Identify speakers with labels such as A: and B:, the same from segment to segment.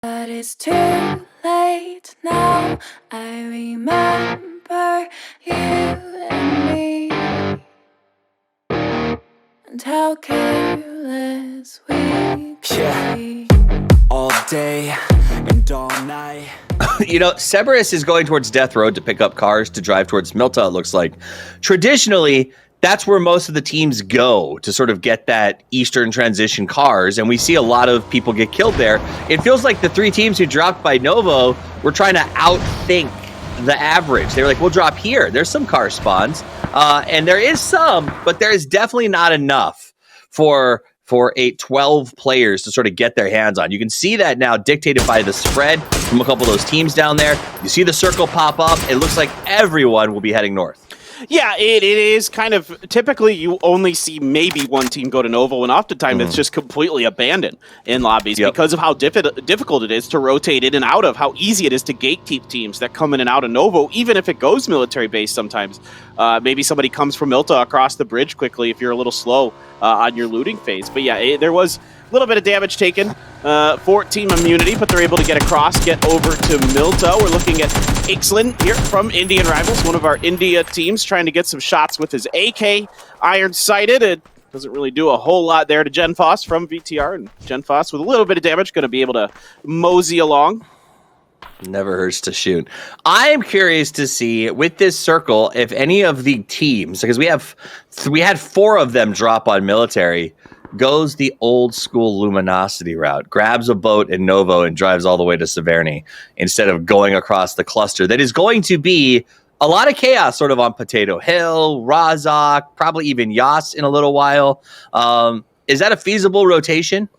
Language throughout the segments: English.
A: But it's too late now. I remember you and me, and how careless we could be.
B: All day and all night.
C: Cerberus is going towards Death Road to pick up cars to drive towards Milta, it looks like. Traditionally, that's where most of the teams go to sort of get that Eastern transition cars, and we see a lot of people get killed there. It feels like the three teams who dropped by Novo were trying to outthink the average. They were like, we'll drop here. There's some car spawns, and there is some, but there is definitely not enough for 12 players to sort of get their hands on. You can see that now dictated by the spread from a couple of those teams down there. You see the circle pop up. It looks like everyone will be heading north.
D: Yeah, it is kind of, typically you only see maybe one team go to Novo, and oftentimes it's just completely abandoned in lobbies because of how difficult it is to rotate in and out of, how easy it is to gatekeep teams that come in and out of Novo, even if it goes military base sometimes. Maybe somebody comes from Milta across the bridge quickly if you're a little slow on your looting phase. But yeah, there was a little bit of damage taken for team immunity, but they're able to get across, get over to Milta. We're looking at Ixlin here from Indian Rivals, one of our India teams, trying to get some shots with his AK iron-sighted. It doesn't really do a whole lot there to Genfoss from VTR, and Genfoss with a little bit of damage going to be able to mosey along.
C: Never hurts to shoot. I am curious to see with this circle if any of the teams, because we had 4 of them drop on military, goes the old school Luminosity route, grabs a boat in Novo and drives all the way to Severny instead of going across the cluster. That is going to be a lot of chaos sort of on Potato Hill, Razak, probably even Yas in a little while. Is that a feasible rotation?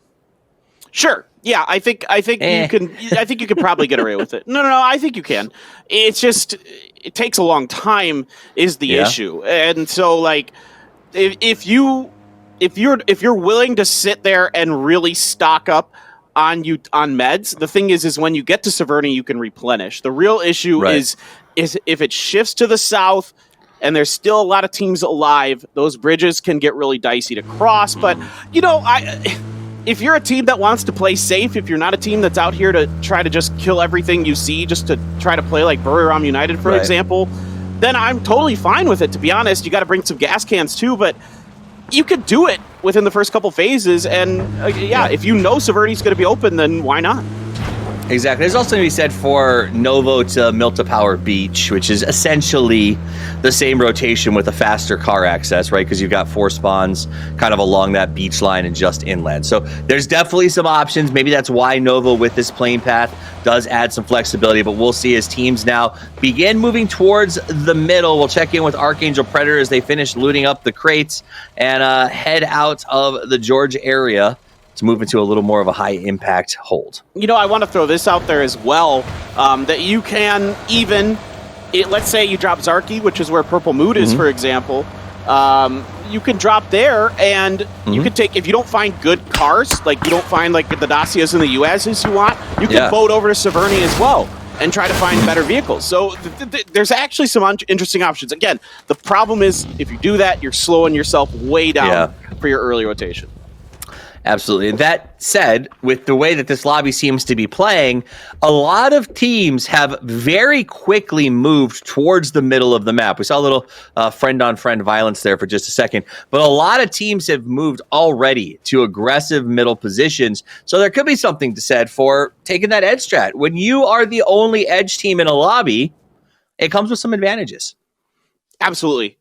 D: Sure. Yeah, I think you can. I think you could probably get away with it. No, I think you can. It's just it takes a long time is the issue, and so like if you're willing to sit there and really stock up on meds, the thing is when you get to Severny, you can replenish. The real issue is if it shifts to the south and there's still a lot of teams alive, those bridges can get really dicey to cross. But if you're a team that wants to play safe, if you're not a team that's out here to try to just kill everything you see, just to try to play like Buriram United, for example, then I'm totally fine with it, to be honest. You got to bring some gas cans too, but you could do it within the first couple phases. And if you know Severny's going to be open, then why not?
C: Exactly. There's also going to be said for Novo to Milta Power Beach, which is essentially the same rotation with a faster car access, right? Because you've got 4 spawns kind of along that beach line and just inland. So there's definitely some options. Maybe that's why Novo with this plane path does add some flexibility, but we'll see as teams now begin moving towards the middle. We'll check in with Archangel Predator as they finish looting up the crates and head out of the George area to move into a little more of a high-impact hold.
D: I want to throw this out there as well, that you can even, let's say you drop Zarki, which is where Purple Mood is, for example, you can drop there, and you can take, if you don't find good cars, like you don't find like the Dacias and the UAZs you want, you can boat over to Severny as well and try to find better vehicles. So there's actually some interesting options. Again, the problem is if you do that, you're slowing yourself way down for your early rotation.
C: Absolutely. And that said, with the way that this lobby seems to be playing, a lot of teams have very quickly moved towards the middle of the map. We saw a little friend-on-friend violence there for just a second, but a lot of teams have moved already to aggressive middle positions. So there could be something to said for taking that edge strat. When you are the only edge team in a lobby, it comes with some advantages.
D: Absolutely.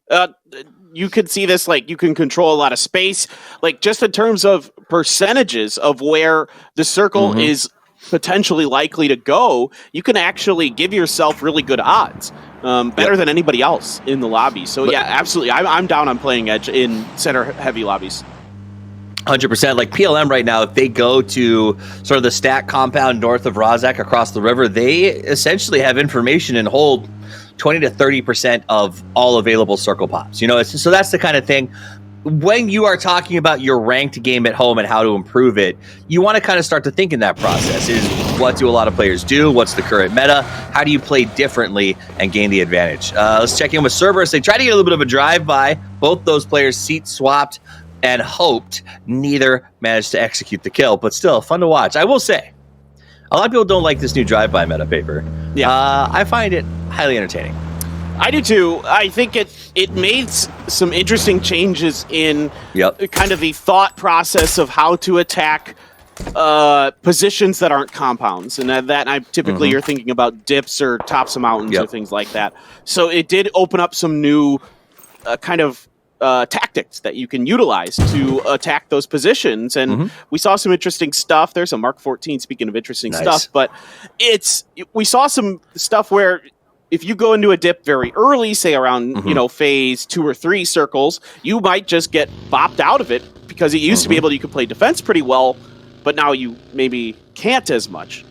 D: You could see this, like, you can control a lot of space, like, just in terms of percentages of where the circle is potentially likely to go, you can actually give yourself really good odds, better than anybody else in the lobby. So, yeah, absolutely. I'm down on playing edge in center-heavy lobbies.
C: 100%. Like PLM right now, if they go to sort of the stack compound north of Razak across the river, they essentially have information and hold 20 to 30% of all available circle pops. So that's the kind of thing. When you are talking about your ranked game at home and how to improve it, you want to kind of start to think in that process. Is what do a lot of players do? What's the current meta? How do you play differently and gain the advantage? Let's check in with Cerberus. They tried to get a little bit of a drive-by. Both those players seat swapped and hoped. Neither managed to execute the kill, but still fun to watch. I will say, A lot of people don't like this new drive-by meta paper.
D: Yeah.
C: I find it highly entertaining.
D: I do too. I think it made some interesting changes in kind of the thought process of how to attack positions that aren't compounds, and that I typically you're thinking about dips or tops of mountains or things like that. So it did open up some new kind of tactics that you can utilize to attack those positions, and we saw some interesting stuff. There's a Mark 14. Speaking of interesting stuff, but we saw some stuff where if you go into a dip very early, say around phase 2 or 3 circles, you might just get bopped out of it because it used to be able to, you could play defense pretty well, but now you maybe can't as much.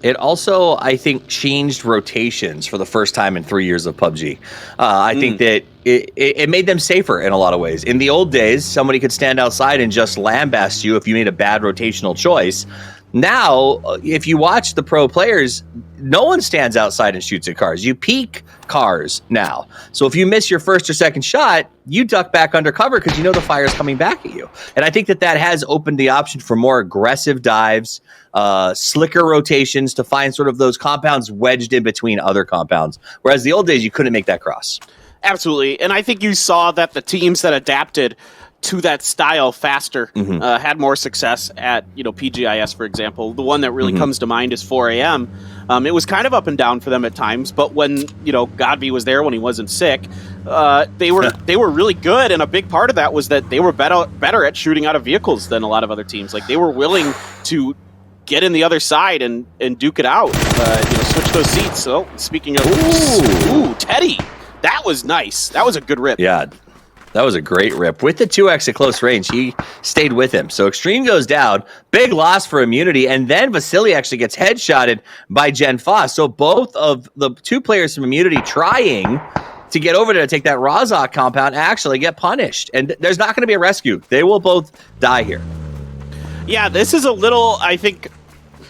C: It also, I think, changed rotations for the first time in 3 years of PUBG. I think that it made them safer in a lot of ways. In the old days, somebody could stand outside and just lambast you if you made a bad rotational choice. Now, if you watch the pro players, no one stands outside and shoots at cars. You peek cars now. So if you miss your first or second shot, you duck back under cover because you know the fire is coming back at you. And I think that has opened the option for more aggressive dives, slicker rotations to find sort of those compounds wedged in between other compounds. Whereas the old days, you couldn't make that cross.
D: Absolutely. And I think you saw that the teams that adapted to that style faster had more success at PGIS, for example. The one that really comes to mind is 4 a.m. It was kind of up and down for them at times, but when GodNue was there when he wasn't sick, they were really good, and a big part of that was that they were better at shooting out of vehicles than a lot of other teams. Like, they were willing to get in the other side and duke it out, switch those seats. So speaking of, Teddy, that was nice. That was a good rip.
C: Yeah. That was a great rip. With the 2x at close range, he stayed with him. So Extreme goes down. Big loss for Immunity. And then Vasily actually gets headshotted by Jen Foss. So both of the 2 players from Immunity trying to get over to take that Razak compound actually get punished. And there's not going to be a rescue. They will both die here.
D: Yeah, this is a little, I think,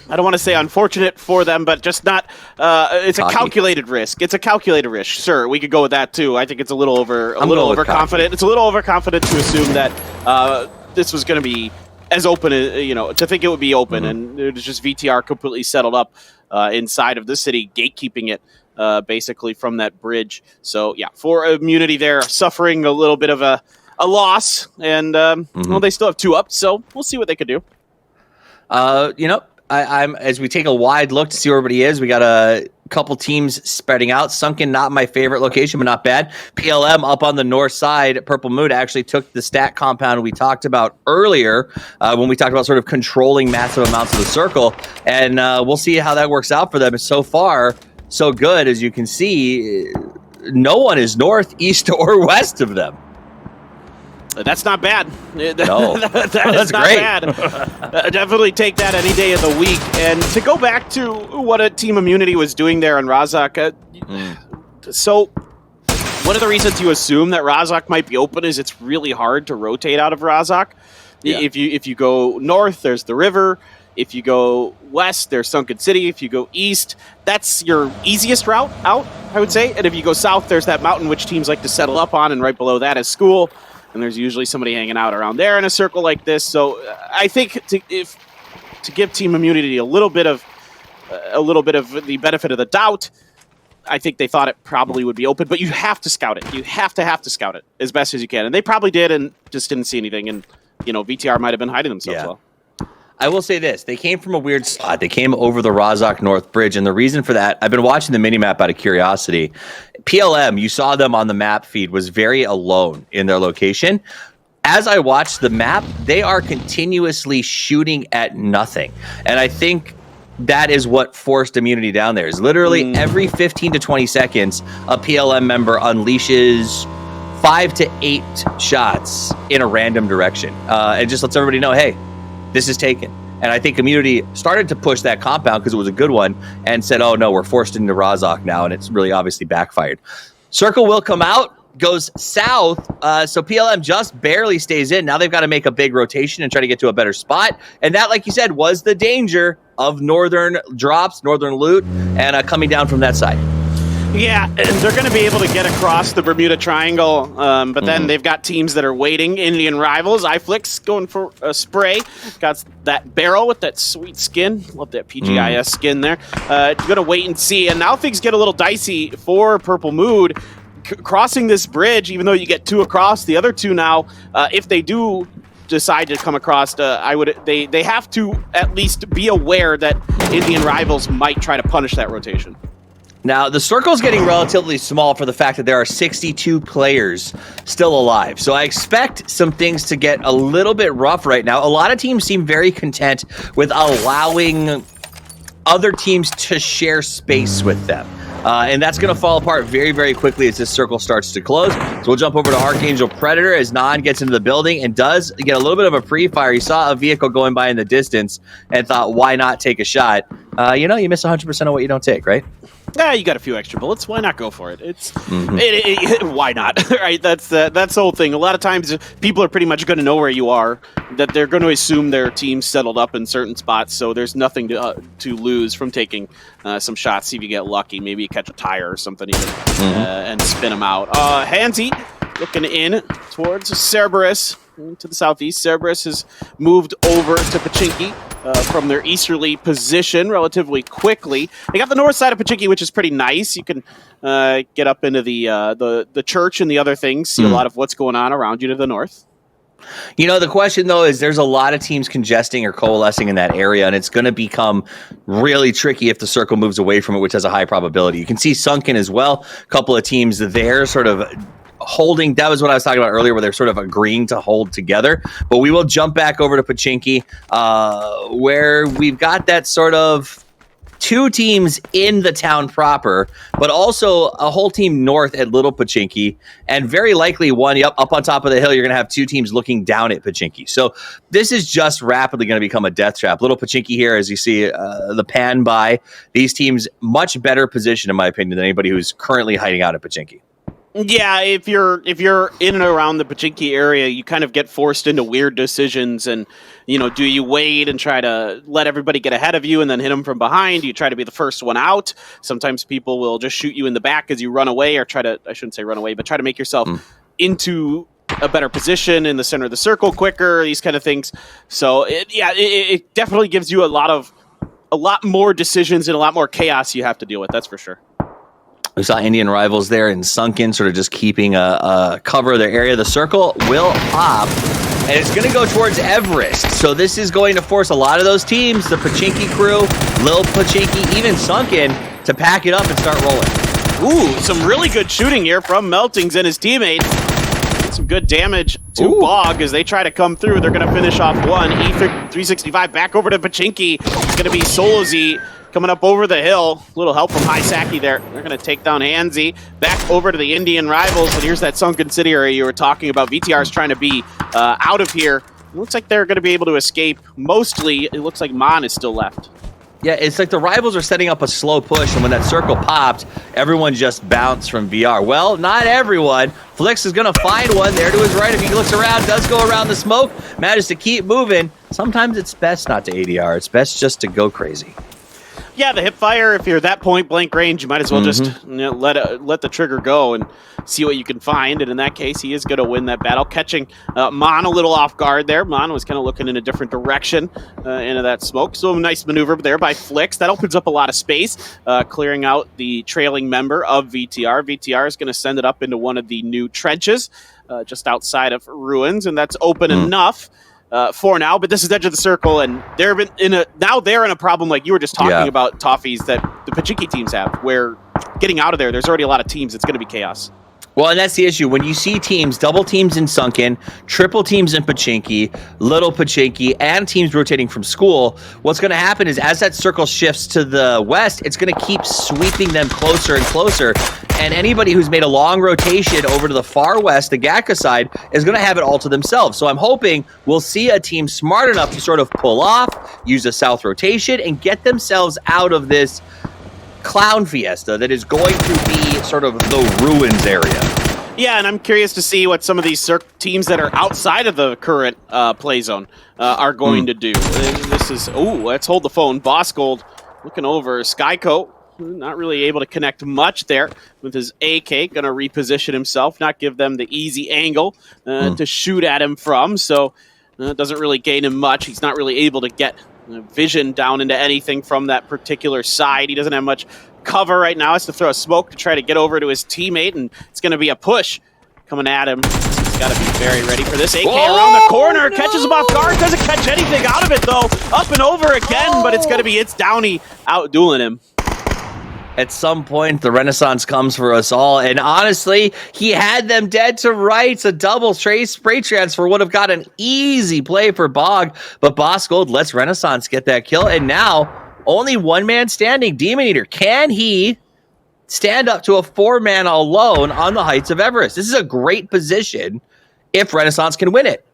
D: I don't want to say unfortunate for them, but just not. It's a calculated risk. It's a calculated risk. Sure, we could go with that too. I think it's a little overconfident. It's a little overconfident to assume that this was going to be as open, to think it would be open, and it was just VTR completely settled up inside of the city, gatekeeping it basically from that bridge. So yeah, for Immunity, there suffering a little bit of a loss, and well, they still have 2 up, so we'll see what they could do.
C: I'm as we take a wide look to see where everybody is, we got a couple teams spreading out. Sunken, not my favorite location, but not bad. PLM up on the north side. Purple Moon actually took the stat compound we talked about earlier when we talked about sort of controlling massive amounts of the circle. And we'll see how that works out for them. So far, so good. As you can see, no one is north, east, or west of them.
D: That's not bad.
C: No,
D: that's not
C: great.
D: Bad. Definitely take that any day of the week. And to go back to what a Team Immunity was doing there on Razak, so one of the reasons you assume that Razak might be open is it's really hard to rotate out of Razak. Yeah. If you go north, there's the river. If you go west, there's Sunken City. If you go east, that's your easiest route out, I would say. And if you go south, there's that mountain which teams like to settle up on, and right below that is school. And there's usually somebody hanging out around there in a circle like this. So I think to give Team Immunity a little bit of the benefit of the doubt, I think they thought it probably would be open. But you have to scout it. You have to scout it as best as you can. And they probably did, and just didn't see anything. And VTR might have been hiding themselves well.
C: I will say this. They came from a weird spot. They came over the Razak North Bridge, and the reason for that, I've been watching the minimap out of curiosity. PLM, you saw them on the map feed, was very alone in their location. As I watched the map, they are continuously shooting at nothing. And I think that is what forced Immunity down there. Is literally every 15 to 20 seconds, a PLM member unleashes 5 to 8 shots in a random direction. And just lets everybody know, hey, this is taken. And I think Immunity started to push that compound because it was a good one and said, oh no, we're forced into Razak now, and it's really obviously backfired. Circle will come out, goes south, so PLM just barely stays in. Now they've got to make a big rotation and try to get to a better spot. And that, like you said, was the danger of northern drops, northern loot, and coming down from that side.
D: Yeah, and they're going to be able to get across the Bermuda Triangle, but then they've got teams that are waiting. Indian Rivals, iFlix going for a spray. Got that barrel with that sweet skin. Love that PGIS skin there. Going to wait and see. And now things get a little dicey for Purple Mood. Crossing this bridge, even though you get 2 across, the other 2 now, if they do decide to come across, they have to at least be aware that Indian Rivals might try to punish that rotation.
C: Now, the circle's getting relatively small for the fact that there are 62 players still alive. So I expect some things to get a little bit rough right now. A lot of teams seem very content with allowing other teams to share space with them. And that's going to fall apart very, very quickly as this circle starts to close. So we'll jump over to Archangel Predator as Nan gets into the building and does get a little bit of a pre-fire. He saw a vehicle going by in the distance and thought, why not take a shot? You miss 100% of what you don't take, right?
D: Yeah, you got a few extra bullets. Why not go for it? Why not? Right? That's the whole thing. A lot of times, people are pretty much going to know where you are. That they're going to assume their team's settled up in certain spots. So there's nothing to lose from taking some shots. See if you get lucky. Maybe you catch a tire or something even, and spin them out. Hansy looking in towards Cerberus. To the southeast, Cerberus has moved over to Pachinki from their easterly position relatively quickly. They got the north side of Pachinki, which is pretty nice. You can get up into the church and the other things, see a lot of what's going on around you to the north.
C: The question, though, is there's a lot of teams congesting or coalescing in that area, and it's going to become really tricky if the circle moves away from it, which has a high probability. You can see Sunken as well. A couple of teams there sort of holding. That was what I was talking about earlier, where they're sort of agreeing to hold together. But we will jump back over to Pachinki, where we've got that sort of 2 teams in the town proper, but also a whole team north at Little Pachinki, and very likely one up on top of the hill. You're going to have 2 teams looking down at Pachinki. So this is just rapidly going to become a death trap. Little Pachinki here, as you see the pan by, these teams much better position, in my opinion, than anybody who's currently hiding out at Pachinki.
D: Yeah, if you're in and around the Pachinki area, you kind of get forced into weird decisions. And do you wait and try to let everybody get ahead of you and then hit them from behind? Do you try to be the first one out? Sometimes people will just shoot you in the back as you run away, or I shouldn't say run away, but try to make yourself into a better position in the center of the circle quicker. These kind of things. So it definitely gives you a lot more decisions and a lot more chaos you have to deal with. That's for sure.
C: We saw Indian Rivals there in Sunken, sort of just keeping a cover of their area. The circle will pop, and it's going to go towards Everest. So this is going to force a lot of those teams, the Pachinki crew, Lil Pachinki, even Sunken, to pack it up and start rolling.
D: Ooh, some really good shooting here from Meltings and his teammate. Some good damage to Bog as they try to come through. They're going to finish off one. E365 back over to Pachinki. It's going to be Solozy coming up over the hill. A little help from High Saki there. They're going to take down Hansi. Back over to the Indian Rivals. And here's that Sunken City area you were talking about. VTR is trying to be out of here. It looks like they're going to be able to escape. Mostly, it looks like Mon is still left.
C: Yeah, it's like the Rivals are setting up a slow push, and when that circle popped, everyone just bounced from VR. Well, not everyone. Flix is going to find one there to his right. If he looks around, does go around the smoke, manages to keep moving. Sometimes it's best not to ADR. It's best just to go crazy.
D: Yeah, the hip fire, if you're that point blank range, you might as well just let the trigger go and see what you can find. And in that case, he is going to win that battle. Catching Mon a little off guard there. Mon was kind of looking in a different direction into that smoke. So a nice maneuver there by Flix. That opens up a lot of space, clearing out the trailing member of VTR. VTR is going to send it up into one of the new trenches just outside of Ruins, and that's open enough for now, but this is the edge of the circle, and they're in a problem like you were just talking about, Toffees, that the Pachinki teams have, where getting out of there's already a lot of teams. It's going to be chaos.
C: Well, and that's the issue. When you see teams, double teams in Sunken, triple teams in Pachinki, Little Pachinki, and teams rotating from school, what's going to happen is as that circle shifts to the west, it's going to keep sweeping them closer and closer. And anybody who's made a long rotation over to the far west, the Gatka side, is going to have it all to themselves. So I'm hoping we'll see a team smart enough to sort of pull off, use a south rotation, and get themselves out of this clown fiesta that is going to be sort of the Ruins area.
D: Yeah, and I'm curious to see what some of these teams that are outside of the current play zone are going to do. This is, let's hold the phone. Boss Gold looking over. Skyco not really able to connect much there with his AK. Going to reposition himself, not give them the easy angle to shoot at him from. So it doesn't really gain him much. He's not really able to get vision down into anything from that particular side. He doesn't have much cover right now. He has to throw a smoke to try to get over to his teammate, and it's going to be a push coming at him. He's got to be very ready for this. AK around the corner, catches him off guard, doesn't catch anything out of it though. Up and over again, but it's going to be Downie out dueling him.
C: At some point, the renaissance comes for us all, and honestly, he had them dead to rights. A double spray transfer would have got an easy play for Bog, but Boss Gold lets Renaissance get that kill, and now only one man standing. Demon Eater, can he stand up to a 4-man alone on the heights of Everest? This is a great position if Renaissance can win it.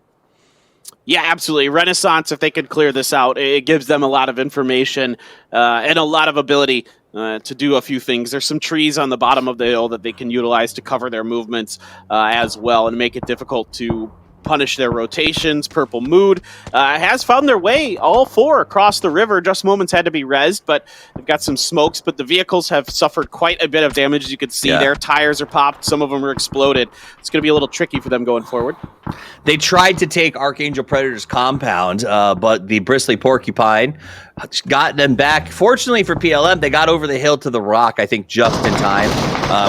D: Yeah, absolutely. Renaissance, if they could clear this out, it gives them a lot of information and a lot of ability to do a few things. There's some trees on the bottom of the hill that they can utilize to cover their movements as well and make it difficult to punish their rotations. Purple Mood has found their way, all 4 across the river. Just Moments had to be rezzed, but they've got some smokes, but the vehicles have suffered quite a bit of damage. As you can see, their tires are popped. Some of them are exploded. It's going to be a little tricky for them going forward.
C: They tried to take Archangel Predator's compound, but the Bristly Porcupine got them back. Fortunately for PLM, they got over the hill to the rock, I think, just in time.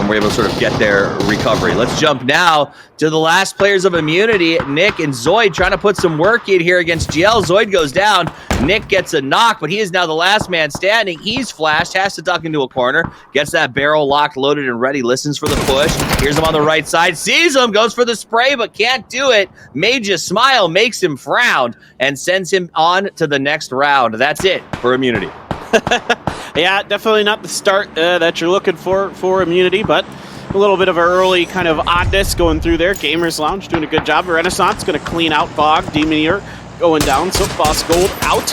C: We're able to sort of get their recovery. Let's jump now to the last players of Immunity, Nick and Zoid, trying to put some work in here against GL. Zoid goes down. Nick gets a knock, but he is now the last man standing. He's flashed, has to duck into a corner, gets that barrel locked, loaded, and ready, listens for the push. Here's him on the right side, sees him, goes for the spray, but can't do it. Mage smile, makes him frown, and sends him on to the next round. That's it for Immunity.
D: Yeah, definitely not the start that you're looking for Immunity, but a little bit of an early kind of oddness going through there. Gamers Lounge doing a good job. Renaissance going to clean out Bog. Demon Eater going down. So Boss Gold out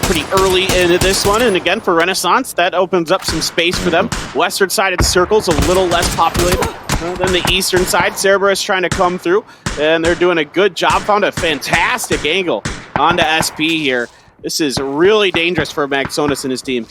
D: pretty early into this one. And again, for Renaissance, that opens up some space for them. Western side of the circle's a little less populated than the eastern side. Cerberus trying to come through, and they're doing a good job. Found a fantastic angle onto SP here. This is really dangerous for Maxonis and his team.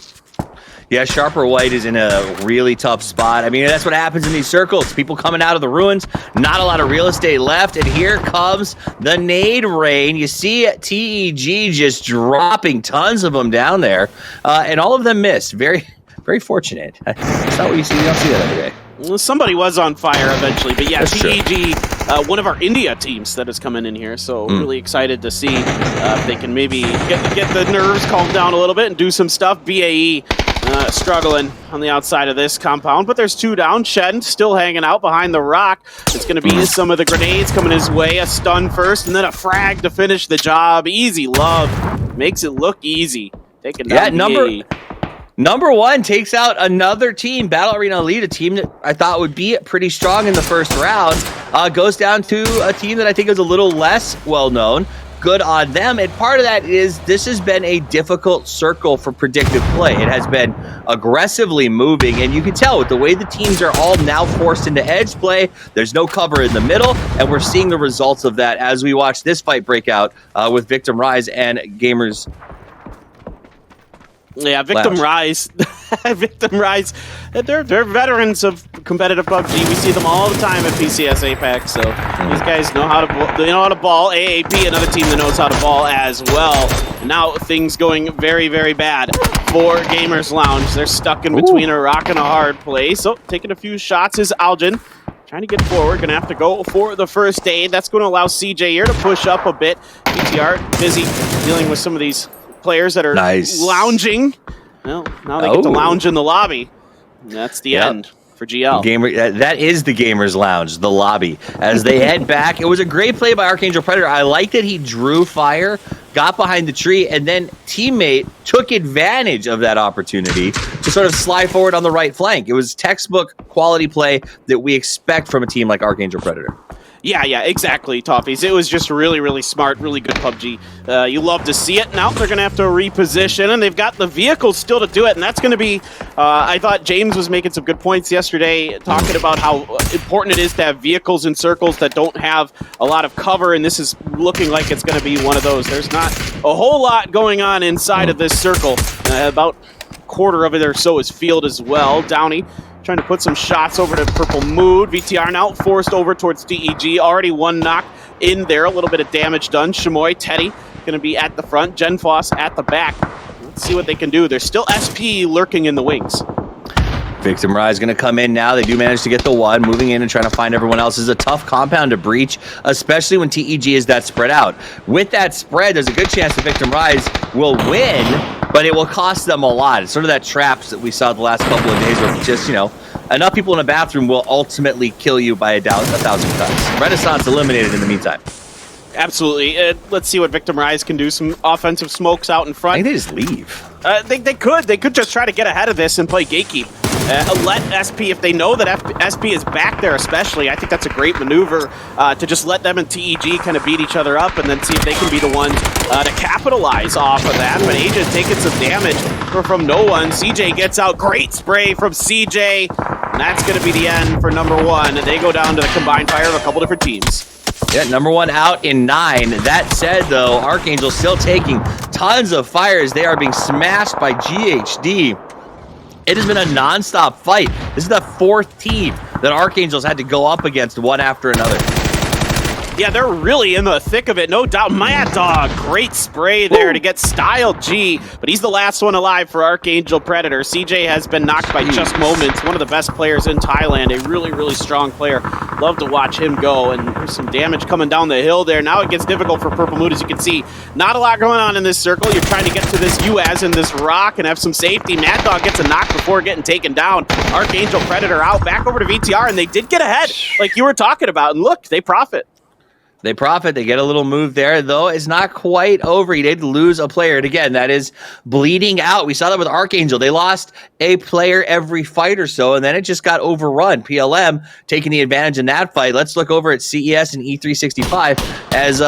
C: Yeah, Sharper White is in a really tough spot. I mean, that's what happens in these circles. People coming out of the ruins, not a lot of real estate left, and here comes the nade rain. You see TEG just dropping tons of them down there, and all of them missed. Very, very fortunate. That's not what you see. You don't see that every day.
D: Well, somebody was on fire eventually, but yeah,
C: That's
D: TEG, one of our India teams that is coming in here, so really excited to see if they can maybe get the nerves calmed down a little bit and do some stuff. BAE struggling on the outside of this compound, but there's 2 down. Shen still hanging out behind the rock. It's going to be some of the grenades coming his way. A stun first, and then a frag to finish the job. Easy love. Makes it look easy. Taking down BAE.
C: Number 1 takes out another team, Battle Arena Elite, a team that I thought would be pretty strong in the first round, goes down to a team that I think is a little less well-known. Good on them, and part of that is this has been a difficult circle for predictive play. It has been aggressively moving, and you can tell with the way the teams are all now forced into edge play, there's no cover in the middle, and we're seeing the results of that as we watch this fight break out with Victim Rise and Gamers.
D: Yeah, Victim Rise. Victim Rise. They're veterans of competitive PUBG. We see them all the time at PCS Apex. So these guys know how to ball. AAP, another team that knows how to ball as well. And now things going very, very bad for Gamers Lounge. They're stuck in between a rock and a hard place. So taking a few shots is Algin. Trying to get forward, going to have to go for the first aid. That's going to allow CJ here to push up a bit. BTR busy dealing with some of these players that are lounging. Well, now they get to lounge in the lobby. And that's the end for GL.
C: That is the Gamers Lounge, the lobby. As they head back, it was a great play by Archangel Predator. I like that he drew fire, got behind the tree, and then teammate took advantage of that opportunity to sort of slide forward on the right flank. It was textbook quality play that we expect from a team like Archangel Predator.
D: Yeah, exactly, Toffees. It was just really, really smart, really good PUBG. You love to see it. Now they're going to have to reposition, and they've got the vehicles still to do it, and that's going to be, I thought James was making some good points yesterday, talking about how important it is to have vehicles in circles that don't have a lot of cover, and this is looking like it's going to be one of those. There's not a whole lot going on inside of this circle. About quarter of it or so is field as well. Downey trying to put some shots over to Purple Mood. VTR now forced over towards DEG. Already one knock in there. A little bit of damage done. Chamoy, Teddy going to be at the front. Genfoss at the back. Let's see what they can do. There's still SP lurking in the wings.
C: Victim Rise going to come in now. They do manage to get the one. Moving in and trying to find everyone else is a tough compound to breach, especially when TEG is that spread out. With that spread, there's a good chance that Victim Rise will win, but it will cost them a lot. It's sort of that traps that we saw the last couple of days where just, enough people in a bathroom will ultimately kill you by 1,000 cuts. Renaissance eliminated in the meantime.
D: Absolutely. Let's see what Victim Rise can do. Some offensive smokes out in front.
C: I think they just leave.
D: They could. They could just try to get ahead of this and play gatekeep. Let SP, if they know that SP is back there especially, I think that's a great maneuver to just let them and TEG kind of beat each other up and then see if they can be the ones to capitalize off of that. But Asia's taking some damage from no one. CJ gets out. Great spray from CJ. And that's going to be the end for number one. They go down to the combined fire of a couple different teams.
C: Yeah, number one out in 9. That said, though, Archangel still taking tons of fires. They are being smashed by GHD. It has been a non-stop fight. This is the 4th team that Archangels had to go up against one after another.
D: Yeah, they're really in the thick of it, no doubt. Mad Dog, great spray there to get Style G, but he's the last one alive for Archangel Predator. CJ has been knocked by just moments, one of the best players in Thailand, a really, really strong player. Love to watch him go, and there's some damage coming down the hill there. Now it gets difficult for Purple Mood, as you can see. Not a lot going on in this circle. You're trying to get to this UAS in this rock and have some safety. Mad Dog gets a knock before getting taken down. Archangel Predator out, back over to VTR, and they did get ahead, like you were talking about, and look, they profit.
C: They profit. They get a little move there, though. It's not quite over. He did lose a player. And again, that is bleeding out. We saw that with Archangel. They lost a player every fight or so, and then it just got overrun. PLM taking the advantage in that fight. Let's look over at CES and E365 as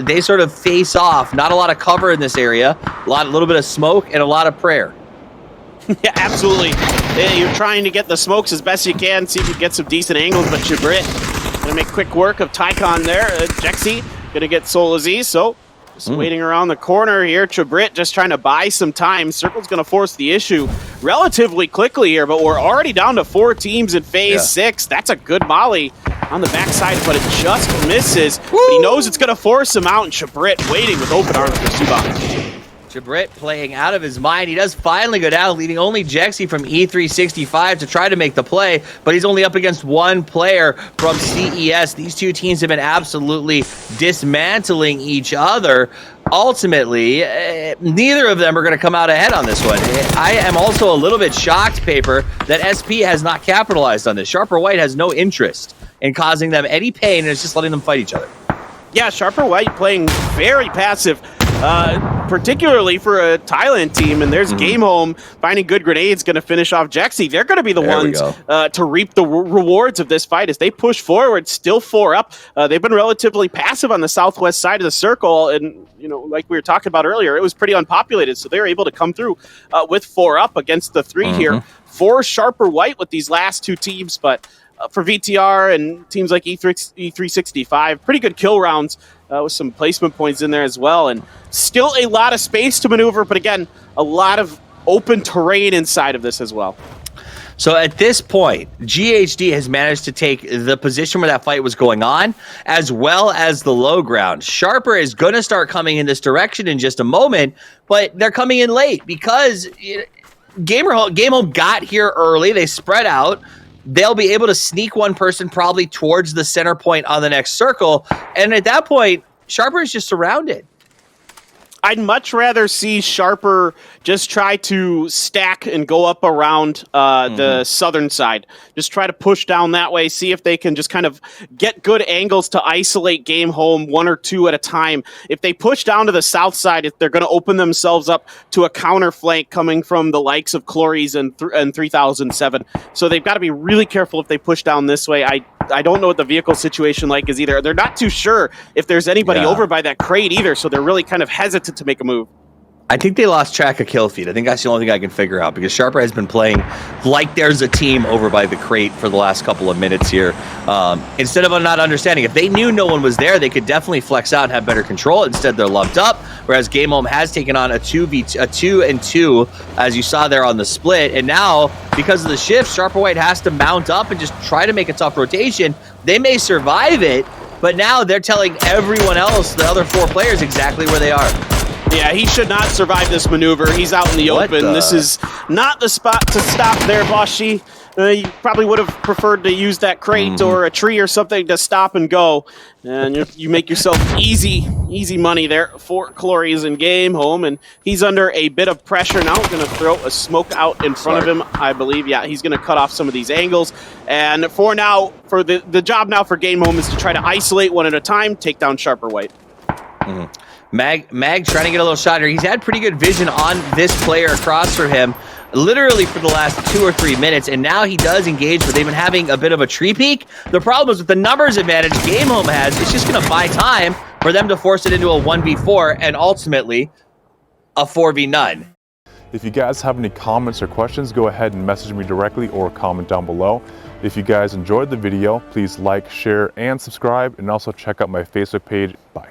C: they sort of face off. Not a lot of cover in this area. A little bit of smoke and a lot of prayer.
D: Yeah, absolutely. Yeah, you're trying to get the smokes as best you can, see if you get some decent angles, but Chabrit gonna make quick work of Tycon there. Jexy gonna get Soul Aziz, so just waiting around the corner here. Chabrit just trying to buy some time. Circle's gonna force the issue relatively quickly here, but we're already down to 4 teams in phase 6. That's a good molly on the backside, but it just misses. But he knows it's gonna force him out, and Chabrit waiting with open arms for Subban.
C: Chabrit playing out of his mind. He does finally go down, leaving only Jexy from E365 to try to make the play, but he's only up against one player from CES. These two teams have been absolutely dismantling each other. Ultimately, neither of them are going to come out ahead on this one. I am also a little bit shocked, Paper, that SP has not capitalized on this. Sharper White has no interest in causing them any pain, and it's just letting them fight each other.
D: Yeah, Sharper White playing very passive, particularly for a Thailand team, and there's GameHome finding good grenades, going to finish off Jexy. They're going to be the ones to reap the rewards of this fight as they push forward, still 4 up. They've been relatively passive on the southwest side of the circle, and like we were talking about earlier, it was pretty unpopulated, so they were able to come through with 4 up against the 3 here. 4 Sharper White with these last 2 teams, but for VTR and teams like E365, pretty good kill rounds with some placement points in there as well. And still a lot of space to maneuver, but again, a lot of open terrain inside of this as well.
C: So at this point, GHD has managed to take the position where that fight was going on, as well as the low ground. Sharper is going to start coming in this direction in just a moment, but they're coming in late because GameHome got here early. They spread out. They'll be able to sneak one person probably towards the center point on the next circle. And at that point, Sharper is just surrounded.
D: I'd much rather see Sharper just try to stack and go up around the southern side. Just try to push down that way, see if they can just kind of get good angles to isolate GameHome 1 or 2 at a time. If they push down to the south side, if they're going to open themselves up to a counter flank coming from the likes of Clories and 3007. So they've got to be really careful if they push down this way. I don't know what the vehicle situation like is either. They're not too sure if there's anybody over by that crate either, so they're really kind of hesitant to make a move.
C: I think they lost track of kill feed. I think that's the only thing I can figure out because Sharper has been playing like there's a team over by the crate for the last couple of minutes here. Instead of not understanding, if they knew no one was there, they could definitely flex out and have better control. Instead, they're lumped up, whereas GameHome has taken on a 2-and-2, as you saw there on the split. And now, because of the shift, Sharper White has to mount up and just try to make a tough rotation. They may survive it, but now they're telling everyone else, the other 4 players, exactly where they are.
D: Yeah, he should not survive this maneuver. He's out in the open. This is not the spot to stop there, Boshi. You probably would have preferred to use that crate or a tree or something to stop and go. And you make yourself easy money there for Clories and GameHome. And he's under a bit of pressure now. Going to throw a smoke out in front of him, I believe. Yeah, he's going to cut off some of these angles. And for now, for the job now for GameHome is to try to isolate one at a time, take down Sharper White.
C: Mag trying to get a little shot here. He's had pretty good vision on this player across from him literally for the last 2 or 3 minutes, and now he does engage, but they've been having a bit of a tree peek. The problem is with the numbers advantage GameHome has, it's just going to buy time for them to force it into a 1v4 and ultimately a 4v9.
E: If you guys have any comments or questions, go ahead and message me directly or comment down below. If you guys enjoyed the video, please like, share, and subscribe, and also check out my Facebook page. Bye.